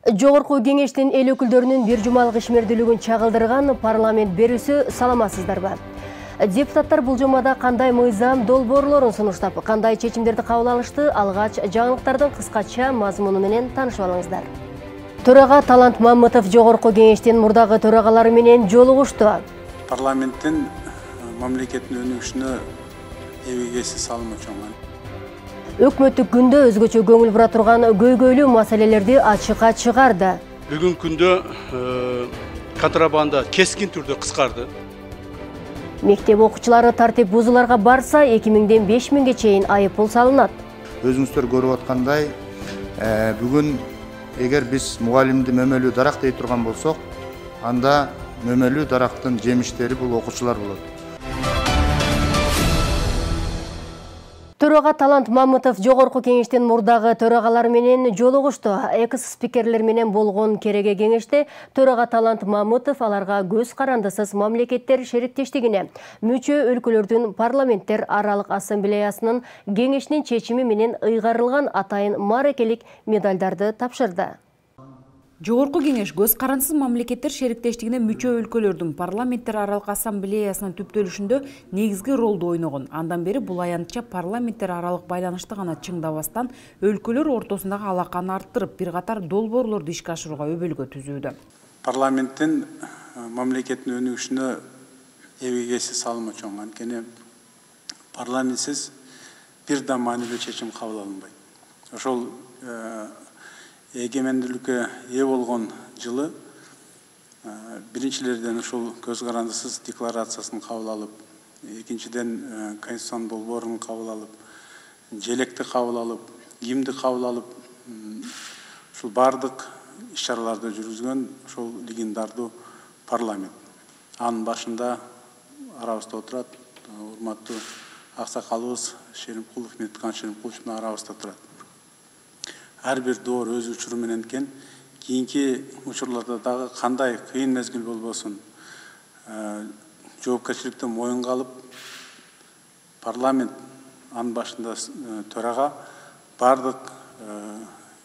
Жогорку кеңештин эл өкүлдөрүнүн бир жумалык ишмердүүлүгүн чагылдырган парламент берүүсү саламатсыздарбы? Депутаттар бул жумада кандай мыйзам долбоорлорун сунуштап, кандай чечимдерди кабыл алышты, алгач жаңылыктардын кыскача мазмуну менен таанышып алыңыздар. Төрага Талант Мамытов Жогорку кеңештин мурдагы төрагалары менен жолугушту. Парламенттин мамлекеттин өнүгүшүнө эбегеси салымы чоң. Өкмөттүк күндө өзгөчө көңүл бура турган көйгөйлүү маселелерди ачыкка чыгарды. Бүгүнкү күндө контрабанда кескин түрдө кыскарды. Мектеп окуучулары тартип бузууларга барса 2000ден 5000ге чейин айыппул салынат. Өзүңүздөр көрүп аткандай, бүгүн эгер биз мугалимди мөмөлүү дарак дей турган болсок, анда мөмөлүү дарактын жемиштери бул окуучулар болот. Төрага Талант Мамытов Жогорку кеңештин мурдагы төрагалары менен жолугушту. Экс-спикерлер менен болгон кереге кеңеште төрага Талант Мамытов аларга көз карандысыз мамлекеттер шериктештигине, мүчө өлкөлөрдүн парламенттер аралык ассамблеясынын кеңешинин чечими менен ыйгарылган атайын мааракелик медалдарды тапшырды. Жогорку кеңеш көз карансыз мамлекеттер шериктештигине мүчө өлкөлөрдүн парламенттер аралык ассамблеясынын түптөлүшүндө негизги ролду ойногон. Андан бери бул аянтча парламенттер аралык байланышты гана чыңдабастан өлкөлөр ортосундагы алаканы арттырып, бир катар долбоорлорду ишке ашырууга өбөлгө түзүүдө. Парламенттин мамлекеттин өнүгүшүнө эбегеси салымы чоң. Анткени парламентсиз бир да маанилүү чечим кабыл алынбайт. Ошол эгемендүүлүккө ээ болгон жылы биринчилерден ушул көз карандысыз декларациясын кабыл алып, экинчиден конституциянын долбоорун кабыл алып, желекти кабыл алып, гимнди кабыл алып, ушул бардык иш-чараларды жүргүзгөн ушул легендардуу парламент. Анын башында арабызда отурат урматтуу аксакалыбыз Шеримкулов, Меткан Шеримкулович менен арабызда турат. Ар бир доор өз учуру менен экен, кийинки учурларда дагы кандай кыйын мезгил болбосун, жоопкерчиликти моюнга алып, парламент анын башында төрага бардык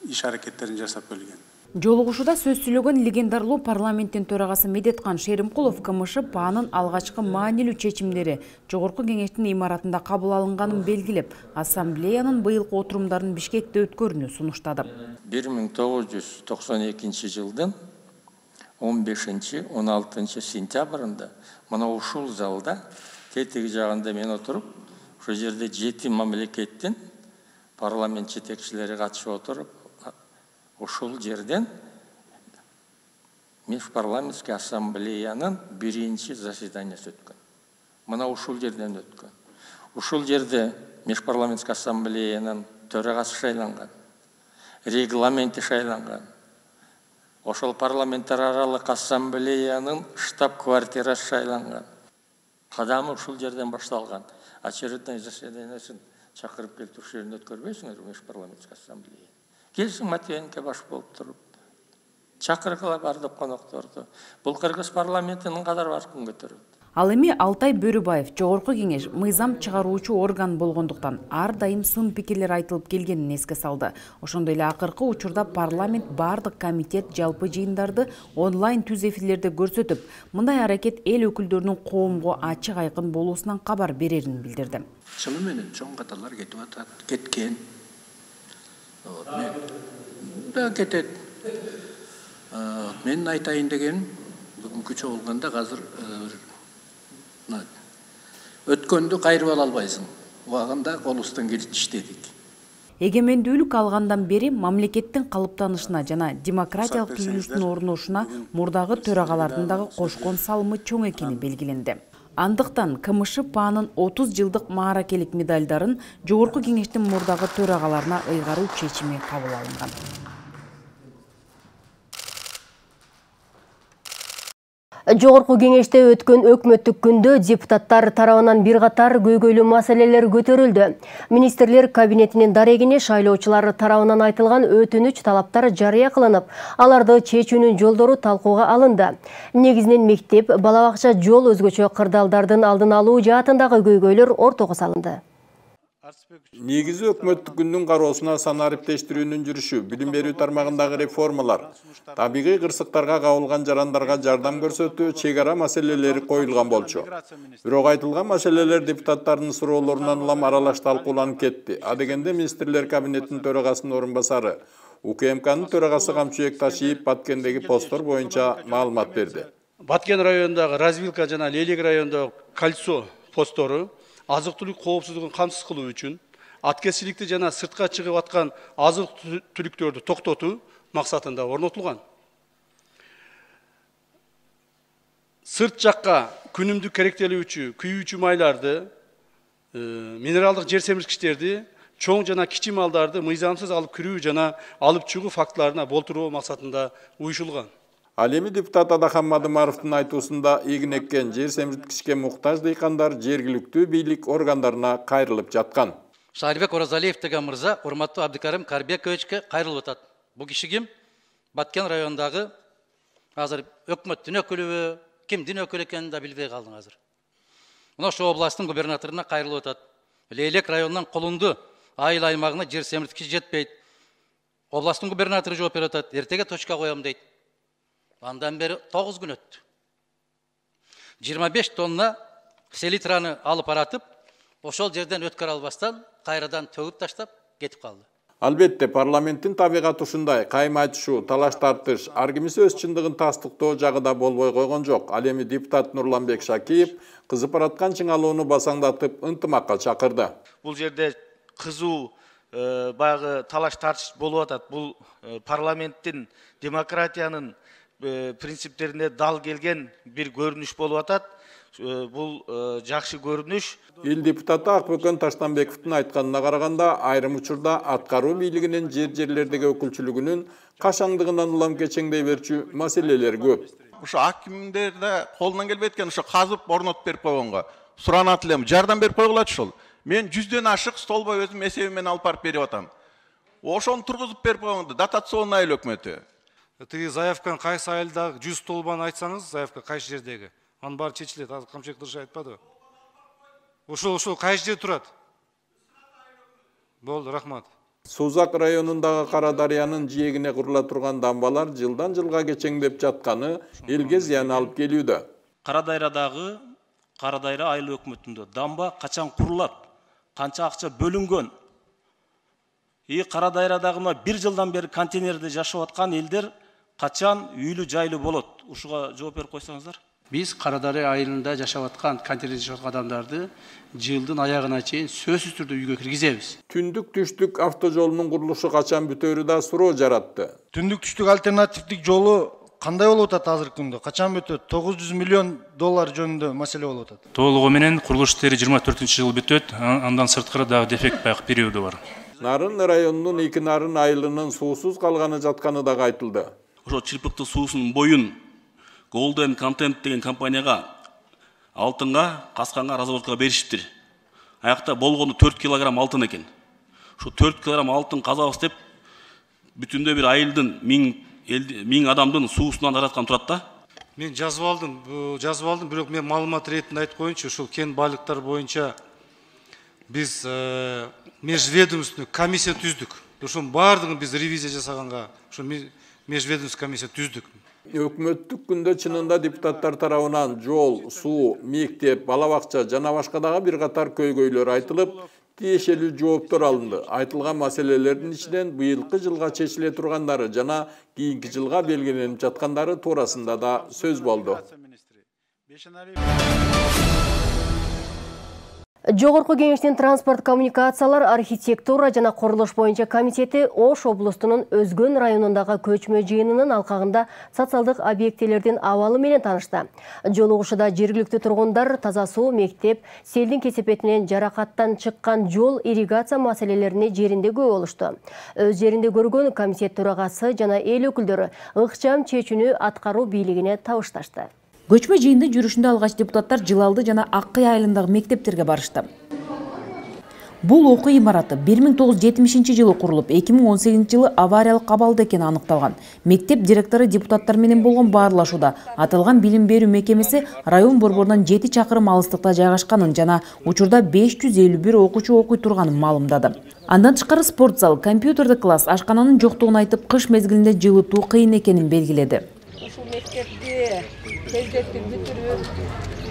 иш аракеттерин жасап келген. Жолугушууда сөз сүйлөгөн легендарлуу парламенттин төрагасы Медеткан Шеримкулов КМШ ПАанын алгачкы маанилүү чечимдери Жогорку кеңештин имаратында кабыл алынганын белгилеп, ассамблеянын быйылкы отурумдарын Бишкекте өткөрүүнү сунуштады. 1992 жылдын 15-16 сентябрында мына ушул залда тетиги жагында мен отуруп, ошол жерде 7 мамлекеттин парламент жетекчилери катышып отуруп, ошол жерден Межпарламентский ассамблеянын биринчи заседаниясы өткөн. Мына ушул жерден өткөн. Ушул жерде Межпарламентский ассамблеянын төрагасы шайланган, регламенти шайланган. Ошол парламенттер аралык ассамблеянын штаб-квартирасы шайланган. Кадамы ушул жерден башталган. Очередной заседаниясын чакырып келип ушул жерден өткөрбөйсүңөр Межпарламентский ассамблея. Келсин Матвеенке баш болуп туруп, чакыргыла бардып конокторду. Бул Кыргыз парламентинин кадар баркын көтөрөт. Ал эми Алтай Бөрүбаев Жогорку кеңеш мыйзам чыгаруучу орган болгондуктан ар дайым сын пикирлер айтылып келгенин эске салды. Ошондой эле акыркы учурда парламент бардык комитет жалпы жыйындарды онлайн түз эфирлерде көрсөтүп, мындай аракет эл өкүлдөрүнүн коомго ачык айкын болуусунан кабар берерин билдирди. Чыны менен чоң каталар кетип атат, кеткен. Да кетет. Мен айтайын деген бүгүнкүчө болгондо азыр өткөндү кайрып ала албайсың. Убагында колубуздан келип иштедик. Эгемендүүлүк алгандан бери мамлекеттин калыптанышына жана демократиялык түзүлүштүн орношуна мурдагы төрагалардын дагы кошкон салымы чоң экени белгиленди. Андыктан КМШ ПАанын 30 жылдык мааракелик медалдарын Жогорку кеңештин мурдагы төрагаларына ыйгаруу чечими кабыл алынган. Жогорку кеңеште өткөн өкмөттүк күндө депутаттар тарабынан бир катар көйгөйлүү маселелер көтөрүлдү. Министрлер кабинетинин дарегине шайлоочулар тарабынан айтылган өтүнүч талаптар жарыя кылынып, аларды чечүүнүн жолдору талкууга алынды. Негизинен мектеп, бала бакча, жол өзгөчө кырдаалдардын алдын алуу жаатындагы көйгөйлөр ортого салынды. Негизи өкмөттүк күндүн кароосуна санариптештирүүнүн жүрүшү, билим берүү тармагындагы реформалар, табигый кырсыктарга кабылган жарандарга жардам көрсөтүү, чек ара маселелери коюлган болчу. Бирок айтылган маселелер депутаттардын суроолорунан улам аралаш талкууланып кетти. Адегенде министрлер кабинетинин төрагасынын орун басары, УКМКнын төрагасы Камчыбек Ташиев Баткендеги посттор боюнча маалымат берди. Баткен районундагы Развилка жана Лелек районундагы Кольцо посттору азык-түлүк коопсуздугун камсыз кылуу үчүн аткезчиликти жана сыртка чыгып аткан азык-түлүктөрдү токтотуу максатында орнотулган. Сырт жакка күнүмдүк керектелүүчү күйүүчү майларды, минералдык жер семирткичтерди, чоң жана кичи малдарды мыйзамсыз алып кирүү жана алып чыгуу фактыларына болтуруу максатында уюшулган. Ал эми депутат Адахан Мадымаровдун айтуусунда эгин эккен жер семирткичке муктаж дыйкандар жергиликтүү бийлик органдарына кайрылып жаткан. Шарибек Оразалиев деген мырза урматтуу Абдикарим Карбековичке кайрылып атат. Бул киши ким? Баткен районундагы азыр өкмөттүн өкүлүбү, кимдин өкүлү экенин да билбей калдым азыр. Мына ошо областтын губернаторуна кайрылып атат. Лейлек районунан Колунду айыл аймагына жер семирткичи жетпейт. Областтын губернатору жооп берип атат. Эртеге точка коем дейт. Андан бери 9 күн өттү. 25 тонна селитраны алып баратып, ошол жерден өткөрө албастан кайрадан төгүп таштап кетип калды. Албетте парламенттин табигаты ушундай, кайым айтышуу, талаш тартыш, ар кимиси өз чындыгын тастыктоо жагы да болбой койгон жок. Ал эми депутат Нурланбек Шакиев кызып бараткан чыңалууну басаңдатып ынтымакка чакырды. Бул жерде кызуу баягы талаш тартыш болуп атат. Бул парламенттин демократиянын принциптерине дал келген бир көрүнүш болуп атат. Бул жакшы көрүнүш. Эл депутаты Акбөкөн Таштанбековдун айтканына караганда, айрым учурда аткаруу бийлигинин жерлердеги өкүлчүлүгүнүн кашаңдыгынан улам кечеңдей берчү маселелер көп. Ошо акимдерде колунан келбей эткени ошо казып орнотуп берип койгонго суранат элем, жардам берип койгулачы ошол. Мен 100дөн ашык столбой өзүм эсебимен алып барып берип атам. Ошону тургузуп берип койгонду дотационный айыл өкмөтү. Тиги заявканы кайсы айылдагы 100 столбаны айтсаңыз, заявка кайсы жердеги? Анын баары чечилет. Азыр Камчыбек дұрыс айтпады. Ошол кайсы жерде турат? Болду, рахмат. Сузак районундагы Кара Дарыянын жиегине курула турган дамбалар жылдан жылга кечеңдеп жатканы элге зыян алып келүүдө. Кара Дайрадагы Кара Дайра айыл өкмөтүндө дамба качан курулат? Канча акча бөлүнгөн? Кара Дайрадагы бир жылдан бери контейнерде жашап аткан элдер качан үйлүү жайлуу болот? Ушуга жооп берип койсоңуздар. Biz Karadarı ayılında yaşavatkan, kantinede yaşavatkan adamlardı жылдын аягына чейин сөзсүз түрдө үйгө киргизебиз. Түндүк түштүк автожолунун курулушу качан бүтөөрү да суроо жаратты. Түндүк түштүк альтернативдик жолу кандай болуп атат азыркы күндө? Качан бүтөт? 900 миллион доллар жөнүндө маселе болуп атат. Толугу менен курулуш иштери 24-жылы бүтөт, андан сырткары дагы дефект байкы периоду бар. Нарын районунун эки нарын айылынын суусуз калганы жатканы дагы айтылды. Ошо Чирпыктын суусунун боюн Golden Content деген компанияга алтынга, касканга, разработкага беришиптир. Аякта болгону 4 килограмм алтын экен. Ошо 4 килограмм алтын казабыз деп бүтүндө бир айылдын 1000 адамдын суусунан ажыраткан турат да. Мен жазып алдым, бирок мен маалымат иретинде айтып коеюнчу, ушул кен байлыктар боюнча биз межведомственный комиссия түздүк. Ошонун баардыгын биз ревизия жасаганга, ошо межведомственный комиссия түздүк. Өкмөттүк күндө чынында депутаттар тарабынан жол, суу, мектеп, бала бакча жана башка дагы бир катар көйгөйлөр айтылып, тиешелүү жооптор алынды. Айтылган маселелердин ичинен быйылкы жылга чечиле тургандары жана кийинки жылга белгиленип жаткандары туурасында да сөз болду. Жогорку кеңештин транспорт коммуникациялар, архитектура жана курулуш боюнча комитети Ош облустунун Өзгөн районундагы көчмө жыйынынын алкагында социалдык объектилердин абалы менен таанышты. Жолугушууда жергиликтүү тургундар таза суу, мектеп, селдин кесепетинен жаракаттан чыккан жол, ирригация маселелерине жеринде көп болушту. Өз жеринде көргөн комитет төрагасы жана эл өкүлдөрү ыкчам чечүүнү аткаруу бийлигине табышташты. Көчмө жыйында жүрүшүндө алгач депутаттар Жылалды жана Аккый айылындагы мектептерге барышты. Бул окуу имараты 1970 жылы курулуп, 2018 жылы авариялык абалда экени аныкталган. Мектеп директору депутаттар менен болгон баарлашууда аталган билим берүү мекемеси район борборунан 7 чакырым алыстыкта жайгашканын жана учурда 551 окуучу окуй турганын маалымдады. Андан тышкары спорт зал, компьютердик класс, ашкананын жоктугун айтып, кыш мезгилинде жылытуу кыйын экенин белгиледи. Ушул мектепти тездетип бүтүрүп,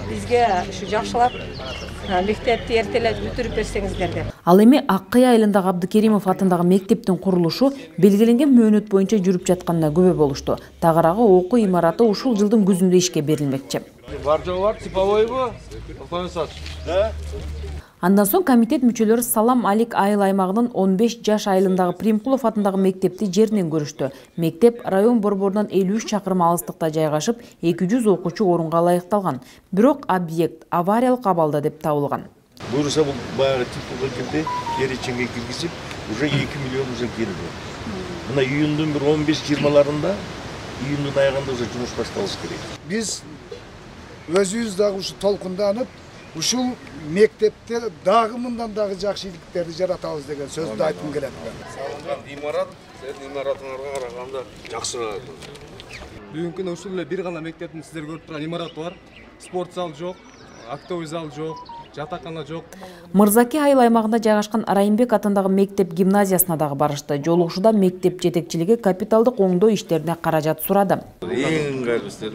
бизге ушу жакшылап мектепти эртелеп бүтүрүп берсеңиздер деп. Ал эми Ак Кый айылындагы Абдыкеримов атындагы мектептин курулушу белгиленген мөөнөт боюнча жүрүп жатканына күбө болушту. Тагыраагы окуу имараты ушул жылдын күзүндө ишке берилмекчи. Бар жоо бар, типовойбу? Андан соң комитет мүчөлөрү Салам Алик айыл аймагынын 15 жаш айылындагы Примкулов атындагы мектепти жеринен көрүштү. Мектеп район борборунан 53 чакырым алыстыкта жайгашып, 200 окуучу орунга ылайыкталган. Бирок объект авариялык абалда деп табылган. Буюрса бул баягы типке келди, кереченге киргизип, уже 2 миллион уже келди. Мына июндун 15-20ларында, июндун аягында уже жумуш башталыш керек. Биз өзүбүз дагы ушу толкунданып, ушул мектепте дагы мындан дагы жакшы ийгиликтерди жаратабыз деген сөздү айткым келет. Салынган имарат, сенин имаратыңарга караганда жакшыраак. Бүгүнкү күнү ушул эле бир гана мектептин сиздер көрүп турган имараты бар. Спорт зал жок, актовый зал жок, жатакана жок. Мырзаки айыл аймагында жайгашкан Райымбек атындагы мектеп гимназиясына дагы барышты. Жолугушууда мектеп жетекчилиги капиталдык оңдоо иштерине каражат сурады. Эң ыңгайлуусу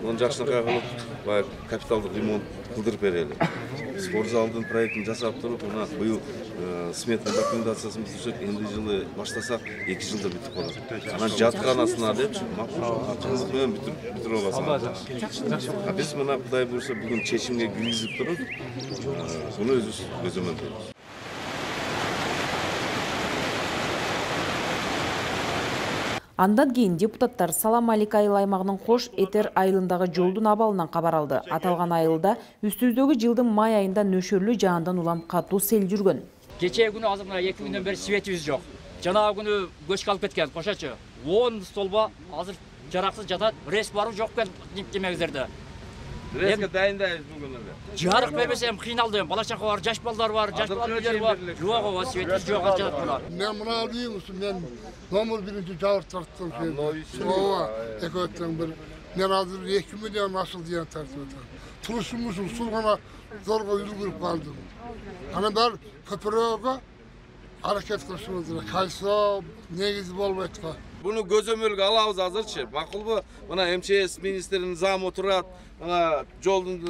муну жакшынакай кылып, капиталдык ремонт кылдырып берели. Спорт залдын проектин жасап туруп, мына быйыл смета документациясын түзүп, энди жылы баштасак 2 жылда бүтүп калат. Анан жатканасына депчи, акчаңыз менен бүтүрүп аласыз. Биз мына Кудай буйрса бүгүн чечимге киргизип туруп, буну өзүбүз көзөмөлдөйбүз. Андан кийин депутаттар Салам Алик айыл аймагынын Кош Этер айылындагы жолдун абалынан кабар алды. Аталган айылда үстүбүздөгү жылдын май айында нөшөрлүү жаандан улам катуу сел жүргөн. Кечээ күнү азыр мына 2 күндөн бери светибиз жок. Жанагы күнү көчкө алып кеткен кошачы. 10 столба азыр жараксыз жатат. Рес бару жок экен демеңиздерде. Реске дайындайбыз бүгүнү. Жарык бербесем кыйналдым. Бала чака бар, жаш балдар бар, жаш балдар бар. Жок, светибиз жок жатат мына. Мен мына деймүн, мен номер 1-ci жабыр тарттым. Ооба, экөөттөн бир. Мен азыр 2 миллион ашыл деген тартып атам. Турушум ушул гана зорго үлгүрүп калдым. Анан бар көпүрөгө аракет кылышыбыз керек. Кайсы негизи болбойт го. Буну көзөмөлгө алабыз азырчы. Макулбу? Мына МЧС министринин замы турат, мына жолдун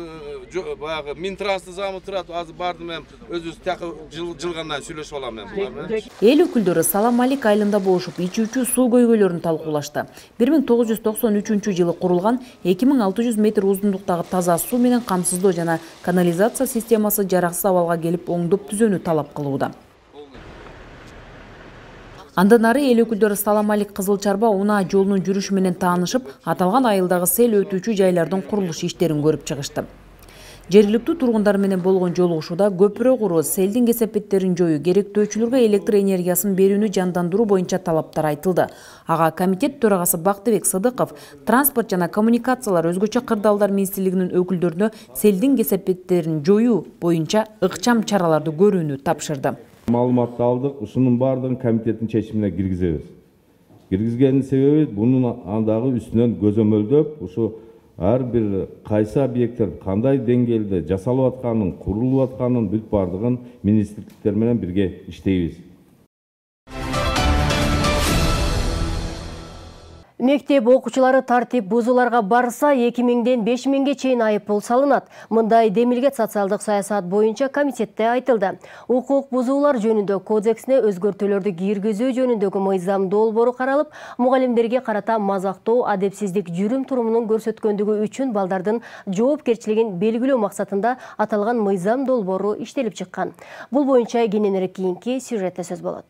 баягы Минтранстын замы турат. Азыр бардым мен өзүбүз такы жылгандан сүйлөшүп алам мен булар. Эл өкүлдөрү Салам Алик айылында болушуп, ичүүчү суу көйгөйлөрүн талкуулашты. 1993 жылы курулган 2600 метр узундуктагы таза суу менен камсыздоо жана канализация системасы жараксыз абалга келип оңдоп түзүүнү талап кылууда. Андан ары эл өкүлдөрү Салам Алик Кызыл Чарба унаа жолунун жүрүшү менен таанышып, аталган айылдагы сел өтүүчү жайлардын курулуш иштерин көрүп чыгышты. Жергиликтүү тургундар менен болгон жолугушууда көпүрө куруу, селдин кесепеттерин жоюу, керектөөчүлөргө электр энергиясын берүүнү жандандыруу боюнча талаптар айтылды. Ага комитет төрагасы Бактыбек Сыдыков транспорт жана коммуникациялар өзгөчө кырдаалдар министрлигинин өкүлдөрүнө селдин кесепеттерин жоюу боюнча ыкчам чараларды көрүүнү тапшырды. Маалыматты алдык, ушунун баардыгын комитеттин чечимине киргизебиз. Киргизгенин себеби бунун андагы үстүнөн көзөмөлдөп, ушу ар бир кайсы объекттер кандай деңгээлде жасалып атканын, курулуп атканын бүт баардыгын министрликтер менен бирге иштейбиз. Мектеп окуучулары тартип бузууларга барса 2000ден 5000ге чейин айыппул салынат. Мындай демилгет социалдык саясат боюнча комитетте айтылды. Укук бузуулар жөнүндө кодексине өзгөртүүлөрдү киргизүү жөнүндөгү мыйзам долбоору каралып, мугалимдерге карата мазактоо, адепсиздик жүрүм турумунун көрсөткөндүгү үчүн балдардын жоопкерчилигин белгилөө максатында аталган мыйзам долбоору иштелип чыккан. Бул боюнча кененирээк кийинки сюжетте сөз болот.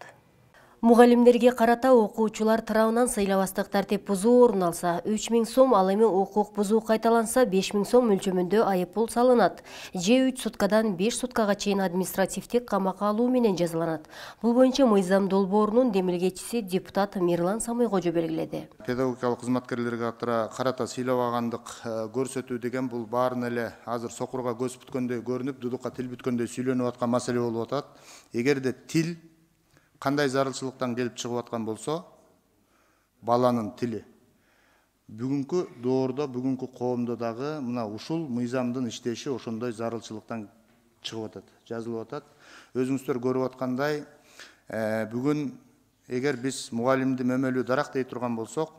Мугалимдерге карата окуучулар тарабынан сыйлабастык тартип бузуу орун алса 3000 сом, ал эми укук бузуу кайталанса 5000 сом мөлчөмүндө айыппул салынат. Же 3 суткадан 5 суткага чейин административдик камакка алуу менен жазаланат. Бул боюнча Мыйзам долбоорунун демилгечиси депутат Мирлан Самойкожо белгиледи. Педагогикалык кызматкерлерге карата сыйлабагандык көрсөтүү деген бул баарын эле азыр сокурга көз бүткөндөй көрүнүп, дудукка тил бүткөндөй сүйлөнүп аткан маселе болуп атат. Эгерде тил кандай зарылчылыктан келип чыгып аткан болсо, баланын тили бүгүнкү доордо, бүгүнкү коомдо дагы мына ушул мыйзамдын иштеши ошондой зарылчылыктан чыгып атат, жазылып атат. Өзүңүздөр көрүп аткандай, бүгүн эгер биз мугалимди мөмөлүү дарак дей турган болсок,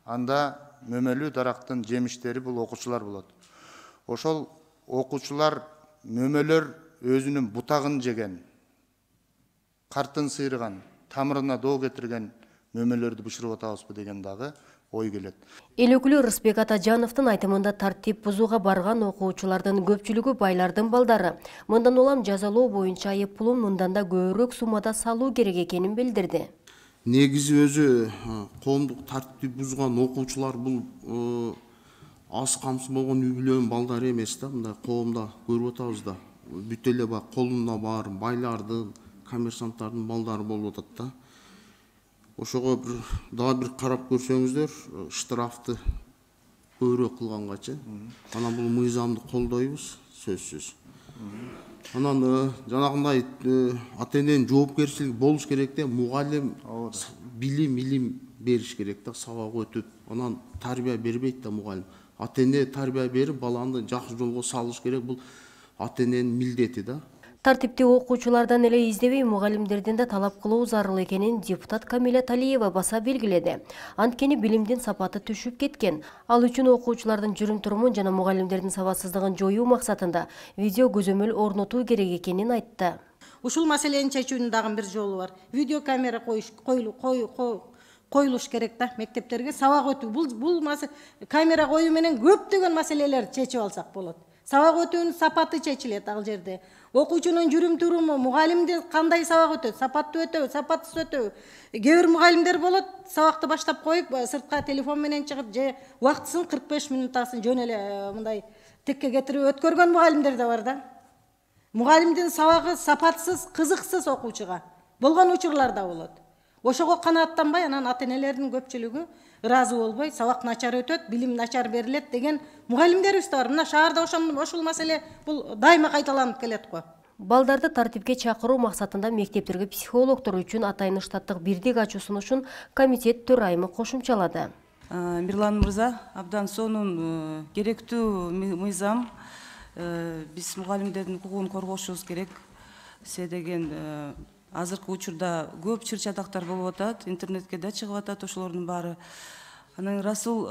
анда мөмөлүү дарактын жемиштери бул окуучулар болот. Ошол окуучулар мөмөлөр өзүнүн бутагын жеген, картын сыйрыган, тамырына доо кетирген мөмөлөрдү бышырып атабызбы деген дагы ой келет. Эл өкүлү Рысбек Атажановдун айтымында тартип бузууга барган окуучулардын көпчүлүгү байлардын балдары. Мындан улам жазалоо боюнча айыппулун мындан да көбүрөөк суммада салуу керек экенин билдирди. Негизи өзү коомдук тартип бузган окуучулар бул аз камсыз болгон үй бүлөнүн балдары эмес да, мындай коомдо көрүп атабыз да. Бүт эле колунда бар байлардын, коммерсанттардын балдары болуп атат да. Ошого дагы бир карап көрсөңүздөр, штрафты көбүрөөк кылгангачы. Анан бул мыйзамды колдойбуз, сөзсүз. Анан жанагындай ата-эненин жоопкерчилиги болуш керек да, мугалим билим бериш керек да, сабак өтүп. Анан тарбия бербейт да мугалим. Ата-эне тарбия берип, баланы жакшы жолго салыш керек, бул ата-эненин милдети да. Тартипти окуучулардан эле издебей мугалимдерден да талап кылуу зарыл экенин депутат Камиля Талиева баса белгиледи. Анткени билимдин сапаты түшүп кеткен. Ал үчүн окуучулардын жүрүм-турумун жана мугалимдердин сабатсыздыгын жоюу максатында видео көзөмөл орнотуу керек экенин айтты. Ушул маселени чечүүнүн дагы бир жолу бар. Видео камера коюлуш керек да мектептерге, сабак өтүү. Бул камера коюу менен көптөгөн маселелерди чечип алсак болот. Сабак өтүүнүн сапаты чечилет ал жерде. Окуучунун жүрүм-туруму, мугалимди кандай сабак өтөт, сапаттуу өтөбү, сапатсыз өтөбү. Кээ бир мугалимдер болот, сабакты баштап коюп, сыртка телефон менен чыгып, же убактысын 45 минуттасын жөн эле мындай текке кетирип өткөргөн мугалимдер да бар да. Мугалимдин сабагы сапатсыз, кызыксыз окуучуга болгон учурлар да болот. Ошого канааттанбай, анан ата-энелердин көпчүлүгү ыраазы болбой, сабак начар өтөт, билим начар берилет деген мугалимдерибиз да бар. Мына шаарда ошол маселе бул дайыма кайталанып келет го. Балдарды тартипке чакыруу максатында мектептерге психологдор үчүн атайын штаттык бирдик ачуу сунушун комитет төрайымы кошумчалады. Мирлан мырза, абдан сонун керектүү мыйзам. Биз мугалимдердин укугун коргошубуз керек. Се деген азыркы учурда көп чыр-чатактар болуп атат, интернетке да чыгып атат ошолордун баары. Анан Расул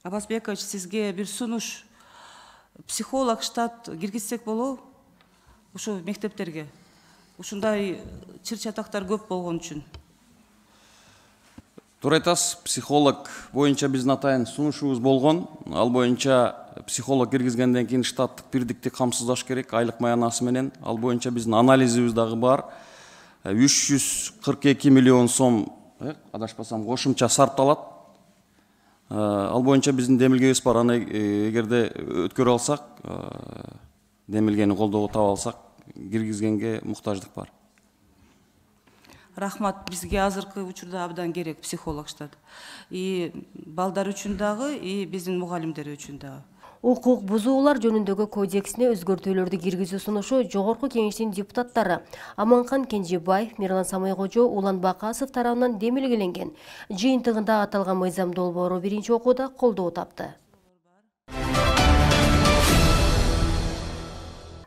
Абасбекович, сизге бир сунуш, психолог штат киргизсек болобу? Ошо мектептерге. Ушундай чыр-чатактар көп болгон үчүн. Туура айтасыз, психолог боюнча биздин атайын сунушубуз болгон. Ал боюнча психолог киргизгенден кийин штаттык бирдикти камсыздаш керек, айлык маянасы менен. Ал боюнча биздин анализибиз дагы бар. 342 миллион сом, адашпасам, кошумча сарпталат. Ал боюнча биздин демилгебиз бар. Аны эгерде өткөрө алсак, демилгени колдоо таба алсак, киргизгенге муктаждык бар. Рахмат, бизге азыркы учурда абдан керек психолог штат. И балдар үчүн дагы, и биздин мугалимдер үчүн дагы. Укук бузуулар жөнүндөгү кодексине өзгөртүүлөрдү киргизүү сунушу Жогорку Кеңештин депутаттары Аманкан Кенжебаев, Мирлан Самойкожо, Улан Бакасов тарабынан демилгеленген. Жыйынтыгында аталган мыйзам долбоору биринчи окууда колдоо тапты.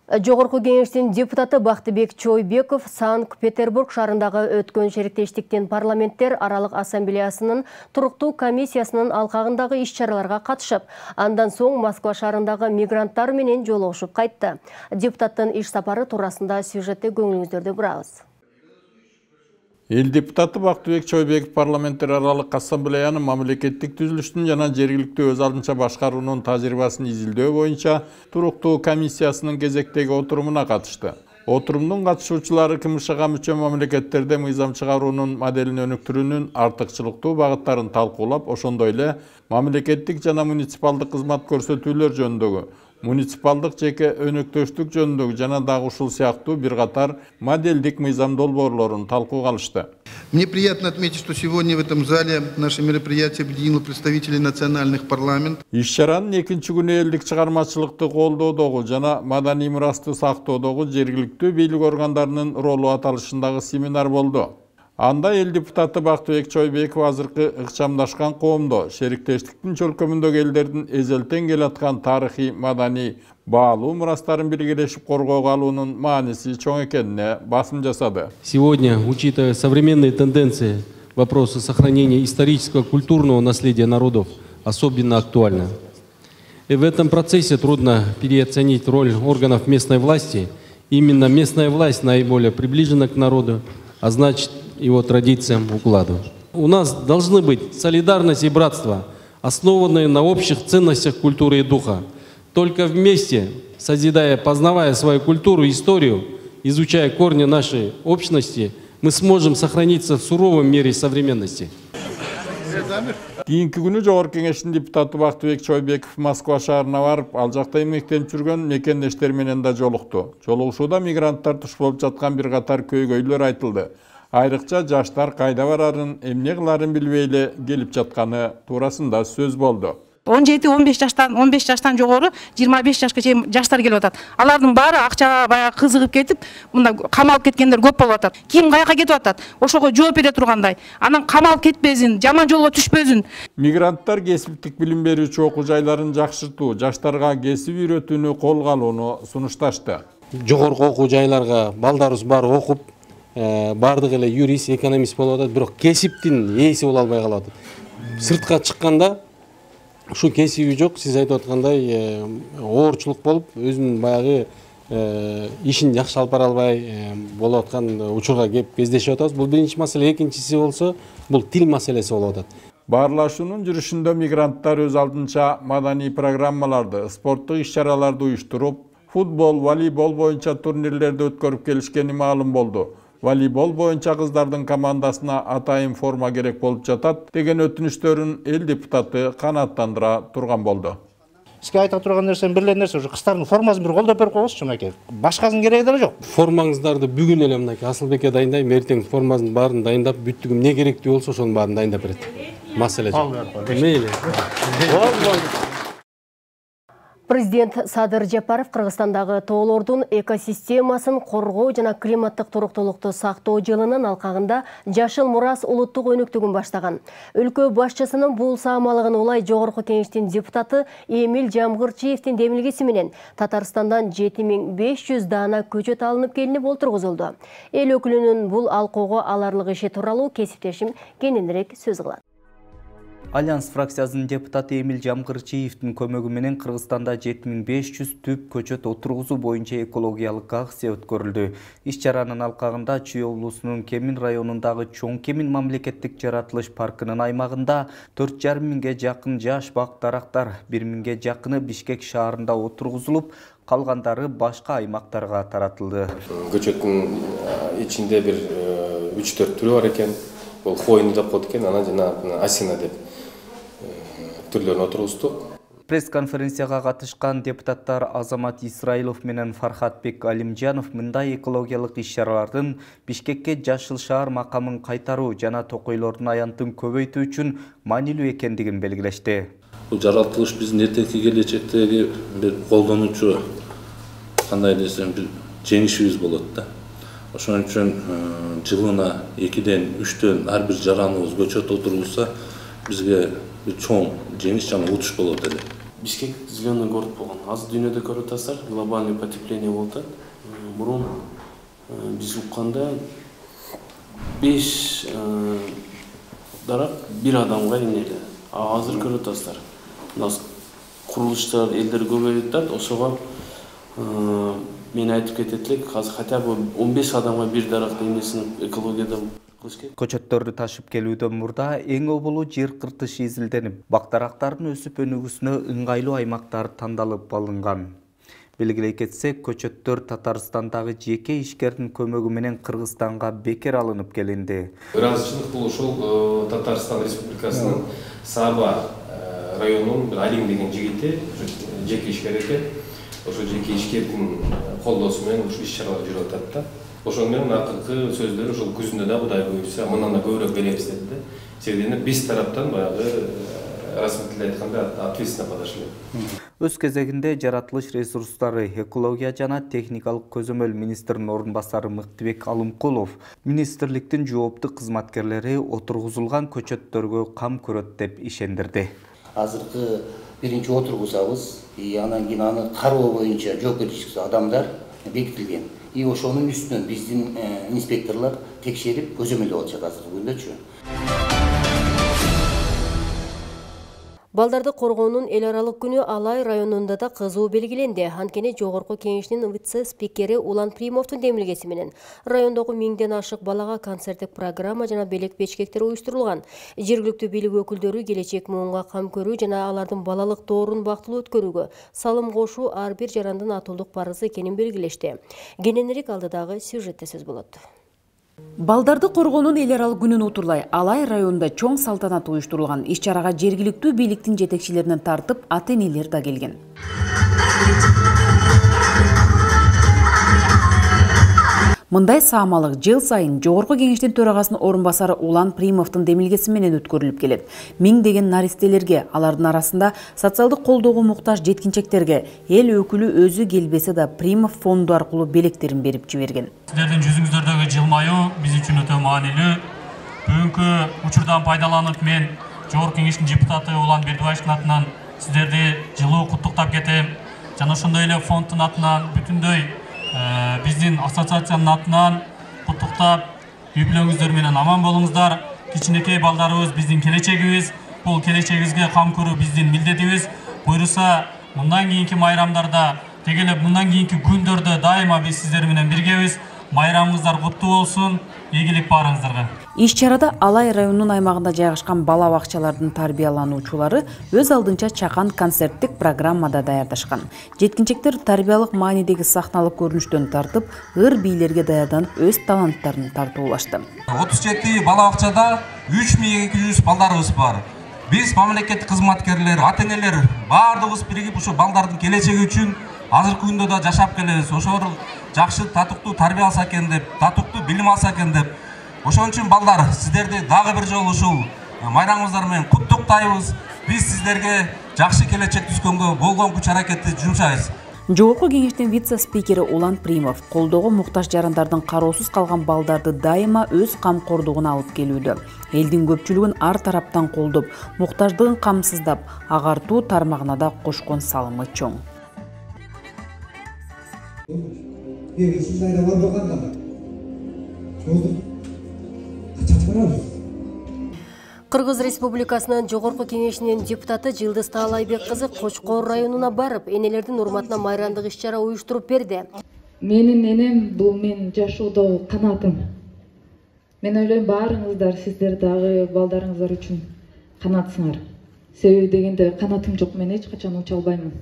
Жогорку Кеңештин депутаты Бактыбек Чойбеков Санкт-Петербург шаарындагы өткөн шериктештиктин парламенттер аралык ассамблеясынын туруктуу комиссиясынын алкагындагы иш-чараларга катышып, андан соң Москва шаарындагы мигранттар менен жолугушуп кайтты. Депутаттын иш сапары туурасында сюжетте көңүлүңүздөрдү бурабыз. Эл депутаты Бактыбек Чойбеков парламенттер аралык ассамблеянын мамлекеттик түзүлүштүн жана жергиликтүү өз алдынча башкаруунун тажрыйбасын изилдөө боюнча туруктуу комиссиясынын кезектеги отурумуна катышты. Отурумдун катышуучулары КМШга мүчө мамлекеттерде мыйзам чыгаруунун моделин өнүктүрүүнүн артыкчылыктуу багыттарын талкуулап, ошондой эле мамлекеттик жана муниципалдык кызмат көрсөтүүлөр жөнүндөгү, муниципалдык жеке өнөктөштүк жөнүндөгү жана дагы ушул сыяктуу бир катар модельдик мыйзам долбоорлорун талкууга алышты. Мне приятно отметить, что сегодня в этом зале наше мероприятие объединило представителей национальных парламентов. Иш-чаранын экинчи күнү элдик чыгармачылыкты колдоодогу жана маданий мурасты сактоодогу жергиликтүү бийлик органдарынын ролу аталышындагы семинар болду. Анда эл депутаты Бактыбек Чойбеков азыркы ыкчамдашкан коомдо шериктештиктин чөлкөмүндөгү элдердин эзелтен келаткан тарыхый маданий баалуу мурастарын биргелешип коргоого алуунун мааниси чоң экенине басым жасады. Сегодня, учитывая современные тенденции, вопросы сохранения исторического культурного наследия народов особенно актуальны. И в этом процессе трудно переоценить роль органов местной власти. Именно местная власть наиболее приближена к народу, а значит, его традициям, укладу. У нас должны быть солидарность и братство, основанные на общих ценностях культуры и духа. Только вместе, созидая, познавая свою культуру и историю, изучая корни нашей общности, мы сможем сохраниться в суровом мире современности. Кийинки күнү Жогорку Кеңештин депутаты Бактыбек Чойбеков Москва шаарына барып, ал жакта эмгектенип жүргөн мекендештер менен да жолукту. Жолугушууда мигранттар туш болуп жаткан бир катар көйгөйлөр айтылды. Айрыкча жаштар кайда барарын, эмне кыларын билбей эле келип жатканы туурасында сөз болду. 17-15 жаштан жогору 25 жашка чейин жаштар келип атат. Алардын баары акчага баягы кызыгып кетип, мында камалып кеткендер көп болуп атат. Ким каяка кетип атат? Ошого жооп бере тургандай. Анан камалып кетпесин, жаман жолго түшпөсүн. Мигранттар кесиптик билим берүүчү окуу жайларын жакшыртуу, жаштарга кесип үйрөтүүнү колго алууну сунушташты. Жогорку окуу жайларга балдарыбыз баары окуп, бардыгы эле юрист, экономист болуп атат, бирок кесиптин ээси боло албай калат. Сыртка чыкканда ушу кесиби жок, сиз айтып аткандай оорчулук болуп, өзүнүн баягы ишин жакшы алып бара албай болуп аткан учурга кеп кездешип атабыз. Бул биринчи маселе, экинчиси болсо, бул тил маселеси болуп атат. Баарлашуунун жүрүшүндө мигранттар өз алдынча маданий программаларды, спорттук иш-чараларды уюштуруп, футбол, волейбол боюнча турнирлерди өткөрүп келишкени маалым болду. Волейбол боюнча кыздардын командасына атайын форма керек болуп жатат деген өтүнүштөрүн эл депутаты канааттандыра турган болду. Сизге айта турган нерсем бир эле нерсе, ушу кыздардын формасын бир колдоп берип койгузчу мынакей. Башкасынын кереги деле жок. Формаңыздарды бүгүн эле мынакей Асылбекке дайындайм, эртең формасын баарын дайындап, бүттүгү эмне керектүү болсо ошонун баарын дайындап берет. Маселе жок. Мейли. Президент Садыр Жапаров Кыргызстандагы тоолордун экосистемасын коргоо жана климаттык туруктуулукту сактоо жылынын алкагында Жашыл Мурас улуттук өнүктүгүн баштаган. Өлкө башчысынын бул саамалыгын улай Жогорку Кеңештин депутаты Эмил Жамгырчиевдин демилгеси менен Татарстандан 7500 даана көчөт алынып келинип олтургузулду. Эл өкүлүнүн бул алкоого аларлык иши тууралуу кесиптешим кененирээк сөз кылат. Альянс фракциясынын депутаты Эмил Жамгырчиевдин көмөгү менен Кыргызстанда 7500 түп көчөт отургузуу боюнча экологиялык акция өткөрүлдү. Иш-чаранын алкагында Чүй облусунун Кемин районундагы Чоң Кемин мамлекеттик жаратылыш паркынын аймагында 4,5 миңге жакын жаш бак дарактар, 1 миңге жакыны Бишкек шаарында отургузулуп, калгандары башка аймактарга таратылды. Көчөттүн ичинде бир 3-4 түрү бар экен. Бул хойну деп коет экен, анан жана асина деп түрлөрүн отургуздук. Пресс-конференцияга катышкан депутаттар Азамат Исраилов менен Фархатбек Алимжанов мындай экологиялык иш-чаралардын Бишкекке жашыл шаар макамын кайтаруу жана токойлордун аянтын көбөйтүү үчүн маанилүү экендигин белгилешти. Бул жаратылыш биздин эртеңки келечектеги бир колдонуучу кандай десем бир жеңишибиз болот да. Ошон үчүн жылына 2-ден 3-төн ар бир жараныбыз көчөт отургузса, бизге бир чоң жеңиш жана утуш болот эле. Бишкек зеленый город болгон. Азыр дүйнөдө көрүп атасыздар, глобальный потепление болуп атат. Мурун биз укканда 5 дарак бир адамга эмнеле. Азыр көрүп атасыздар. Нас курулуштар элдер көбөйүп атат, ошого мен айтып кетет элек, азыр хотя бы 15 адамга бир даракты эмнесин экологияда Көчөттөрдү ташып келүүдөн мурда эң обулуу жер кыртышы изилденип, бак дарактардын өсүп өнүгүүсүнө ыңгайлуу аймактар тандалып алынган. Белгилей кетсек, көчөттөр Татарстандагы жеке ишкердин көмөгү менен Кыргызстанга бекер алынып келинди. Ыраазычылык бул ошол Татарстан Республикасынын Саба районунун Алим деген жигити жеке ишкер экен. Ошол жеке ишкердин колдоосу менен ушул иш-чаралар жүрүп атат да. Ошол менен акыркы сөздөр ошол күзүндө да Кудай буйруса мындан да көбүрөөк беребиз деди да. Себеби биз тараптан баягы расмий тилде айтканда ответственно подошли. Өз кезегинде жаратылыш ресурстары, экология жана техникалык көзөмөл министринин орун басары Мыктыбек Алымкулов министрликтин жооптуу кызматкерлери отургузулган көчөттөргө кам көрөт деп ишендирди. Азыркы биринчи отургузабыз, анан кийин аны кароо боюнча жоопкерчиликтүү адамдар бекитилген. Ошонун үстүнөн биздин инспекторлор текшерип көзөмөлдөп атышат азыркы күндөчү. Балдарды коргоонун эл аралык күнү Алай районунда да кызуу белгиленди. Анткени жогорку кеңешинин вице-спикери Улан Примовдун демилгеси менен райондогу 1000ден ашык балага концерттик программа жана белек бечкектер уюштурулган. Жергиликтүү бийлик өкүлдөрү келечек муунга кам көрүү жана алардын балалык доорун бактылуу өткөрүүгө салым кошуу ар бир жарандын атуулдук парызы экенин белгилешти. Кененирээк алдыдагы сюжетте сөз болот. Балдарды коргоонун эл аралык күнүн утурлай Алай районунда чоң салтанат уюштурулган. Иш-чарага жергиликтүү бийликтин жетекчилеринен тартып ата-энелер да келген. Мындай саамалык жыл сайын жогорку кеңештин төрагасынын орун басары Улан Примовдун демилгеси менен өткөрүлүп келет. Миңдеген наристелерге, алардын арасында социалдык колдоого муктаж жеткинчектерге эл өкүлү өзү келбесе да Примов фонду аркылуу белектерин берип жиберген. Сиздердин жүзүңүздөрдөгү жылмаюу биз үчүн өтө маанилүү. Бүгүнкү учурдан пайдаланып мен жогорку кеңештин депутаты Улан Бердибаевдин атынан сиздерди жылуу куттуктап кетем. Жана ошондой эле фонддун атынан бүтүндөй биздин ассоциациянын атынан куттуктап, үй-бүлөңүздөр менен аман болуңуздар. Кичинекей балдарыбыз биздин келечегибиз, бул келечегибизге кам көрүү биздин милдетибиз. Буйруса, мындан кийинки майрамдарда, тегелеп мындан кийинки күндөрдө дайыма биз сиздер менен биргебиз. Майрамыңыздар куттуу болсун, ийгилик баарыңыздарга. Иш-чарада Алай районунун аймагында жайгашкан бала бакчалардын тарбиялануучулары өз алдынча чакан концерттик программада даярдашкан. Жеткинчектер тарбиялык маанидеги сахналык көрүнүштөн тартып, ыр бийлерге даярданып өз таланттарын тартуулашты. 37 бала бакчада 3200 балдарыбыз бар. Биз мамлекеттик кызматкерлер, ата-энелер баардыгыбыз биригип ушу балдардын келечеги үчүн азыркы күндө да жашап келебиз. Ошол жакшы татыктуу тарбия алса экен деп, татыктуу билим алса экен деп. Ошон үчүн балдар, сиздерди дагы бир жолу ушул майрамыңыздар менен куттуктайбыз. Биз сиздерге жакшы келечек түзгөнгө болгон күч аракетти жумшайбыз. Жогорку кеңештин вице-спикери Улан Примов колдоого муктаж жарандардын кароосуз калган балдарды дайыма өз камкордугуна алып келүүдө. Элдин көпчүлүгүн ар тараптан колдоп, муктаждыгын камсыздап, агартуу тармагына да кошкон салымы чоң. Кыргыз Республикасынын жогорку кеңешинин депутаты Жылдыз Таалайбек кызы Кочкор районуна барып, энелердин урматына майрамдык иш-чара уюштуруп берди. Менин энем бул мен жашоодогу канатым. Мен ойлойм баарыңыздар сиздер дагы балдарыңыздар үчүн канатсыңар. Себеби дегенде канатым жок, мен эч качан уча албаймын.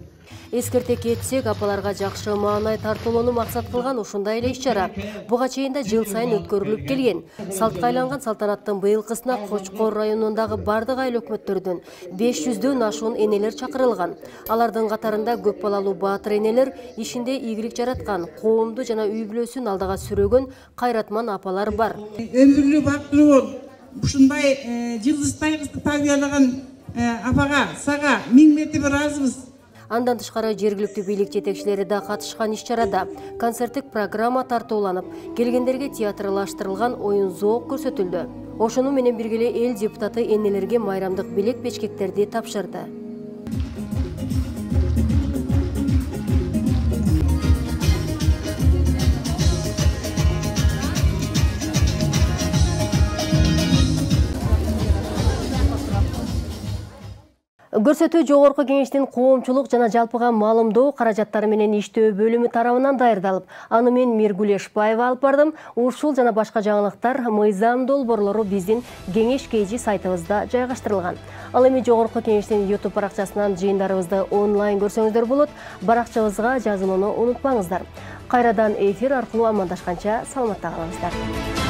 Эскерте кетсек, апаларга жакшы маанай тартуулоону максат кылган ушундай эле иш-чара буга чейин да жыл сайын өткөрүлүп келген. Салтка айланган салтанаттын быйылкысына Кочкор районундагы бардык айыл өкмөттөрдөн 500дөн ашуун энелер чакырылган. Алардын катарында көп балалуу баатыр энелер, ишинде ийгилик жараткан, коомду жана үй бүлөсүн алдыга сүрөгөн кайратман апалар бар. Өмүрлүү бактылуу бол, ушундай Жылдызтай кызды тарбиялаган апага, сага 1000 мертебе ыраазыбыз. Андан тышкары жергиликтүү бийлик жетекчилери да катышкан иш-чарада концерттик программа тартууланып, келгендерге театрлаштырылган оюн зоок көрсөтүлдү. Ошону менен бирге эле эл депутаты энелерге майрамдык белек бечкектерди тапшырды. Көрсөтүү жогорку кеңештин коомчулук жана жалпыга маалымдоо каражаттары менен иштөө бөлүмү тарабынан даярдалып, аны мен Миргүл Эшбаева алып бардым. Ушул жана башка жаңылыктар мыйзам долбоорлору биздин кеңеш KG сайтыбызда жайгаштырылган. Ал эми жогорку кеңештин YouTube баракчасынан жыйындарыбызды онлайн көрсөңүздөр болот. Баракчабызга жазылууну унутпаңыздар. Кайрадан эфир аркылуу амандашканча саламатта калыңыздар.